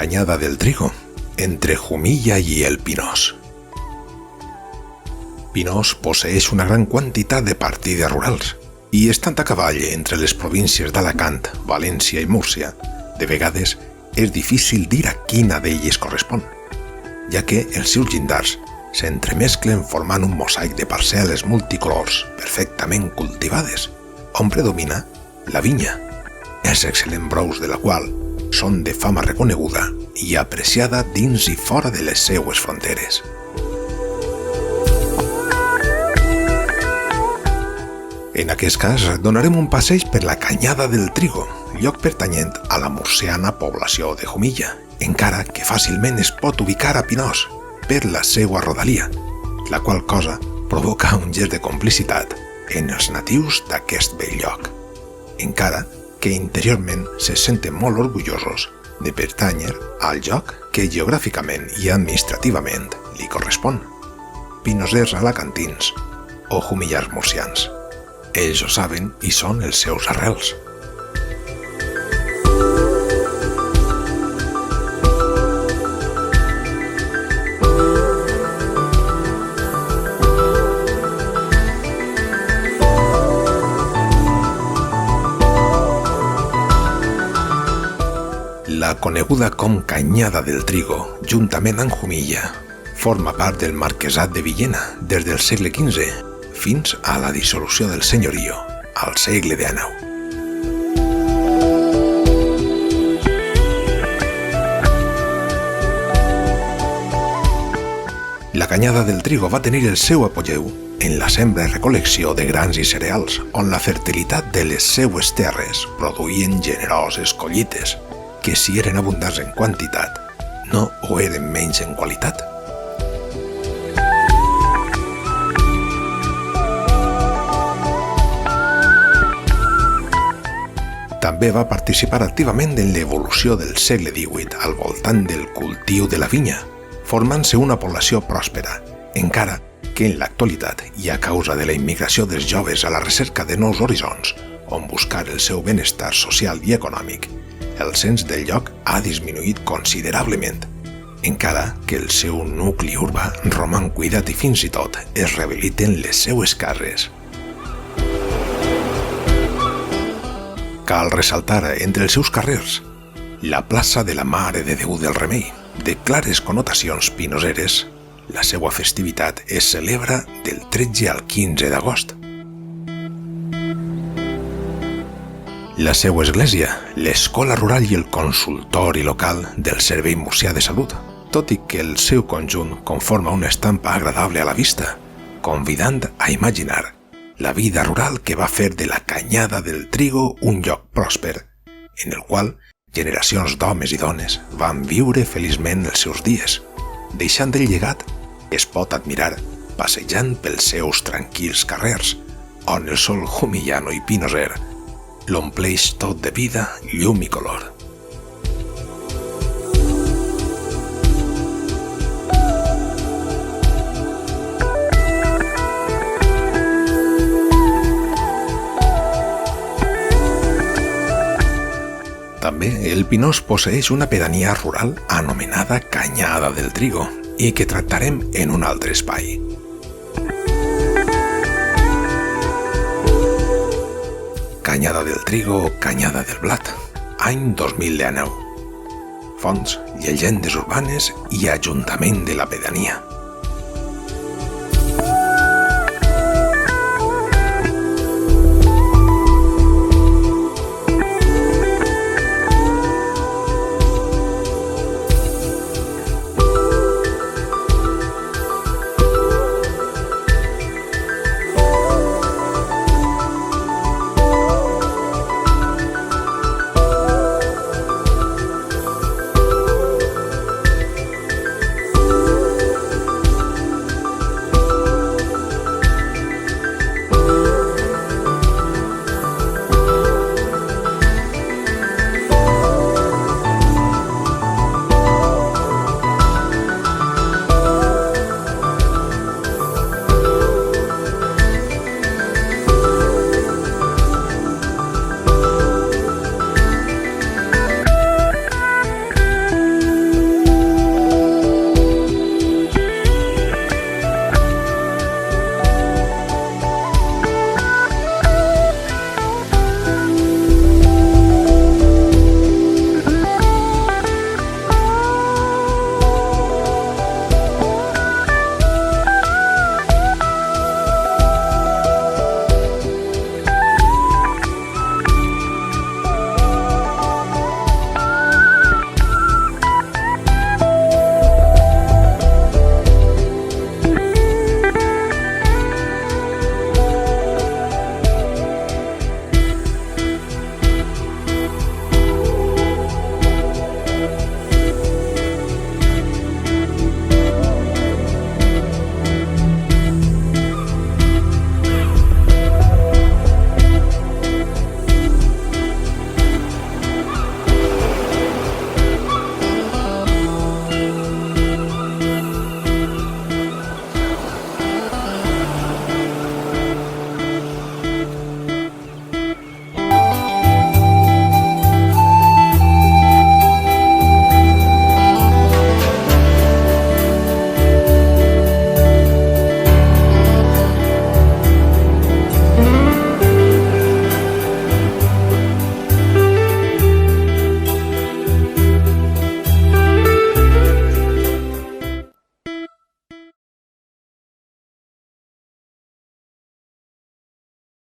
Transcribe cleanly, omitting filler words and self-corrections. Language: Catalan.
Cañada del Trigo, entre Jumilla i el Pinós. Pinós posseeix una gran quantitat de partides rurals i estant a cavall entre les províncies d'Alacant, València i Múrcia, de vegades és difícil dir a quina d'elles correspon, ja que els seus llindars s'entremesclen formant un mosaic de parcel·les multicolors perfectament cultivades, on predomina la vinya, els excel·lents brous de la qual són de fama reconeguda i apreciada dins i fora de les seues fronteres. En aquest cas, donarem un passeig per la Canyada del Trigo, lloc pertanyent a la murciana població de Jumilla, encara que fàcilment es pot ubicar a Pinós per la seua rodalia, la qual cosa provoca un gest de complicitat en els natius d'aquest bell lloc, encara que interiorment se senten molt orgullosos de pertànyer al lloc que geogràficament i administrativament li correspon, pinosers alacantins o jumillars murcians. Ells ho saben i són els seus arrels. La coneguda com Canyada del Trigo, juntament amb Jumilla, forma part del marquesat de Villena des del segle XV fins a la dissolució del senyorio al segle XIX. La Canyada del Trigo va tenir el seu apogeu en la sembra i recol·lecció de grans i cereals, on la fertilitat de les seues terres produïen generoses collites, que si eren abundants en quantitat, no ho eren menys en qualitat. També va participar activament en l'evolució del segle XVIII al voltant del cultiu de la vinya, formant-se una població pròspera, encara que en l'actualitat i a causa de la immigració dels joves a la recerca de nous horitzons, on buscar el seu benestar social i econòmic, el cens del lloc ha disminuït considerablement, encara que el seu nucli urbà roman cuidat i fins i tot es rehabiliten les seues cases. Cal ressaltar entre els seus carrers la plaça de la Mare de Déu del Remei, de clares connotacions pinoseres. La seva festivitat es celebra del 13 al 15 d'agost. La seva església, l'escola rural i el consultori local del Servei Murcià de Salut, tot i que el seu conjunt conforma una estampa agradable a la vista, convidant a imaginar la vida rural que va fer de la Canyada del Trigo un lloc pròsper, en el qual generacions d'homes i dones van viure feliçment els seus dies, deixant el llegat que es pot admirar passejant pels seus tranquils carrers, on el sol jumillano i pinoser l'ompleix tot de vida, llum i color. També el Pinós posseeix una pedania rural anomenada Canyada del Trigo i que tractarem en un altre espai. Canyada del Trigo o Canyada del Blat, any 2019. Fonts, llegendes urbanes i ajuntament de la pedania.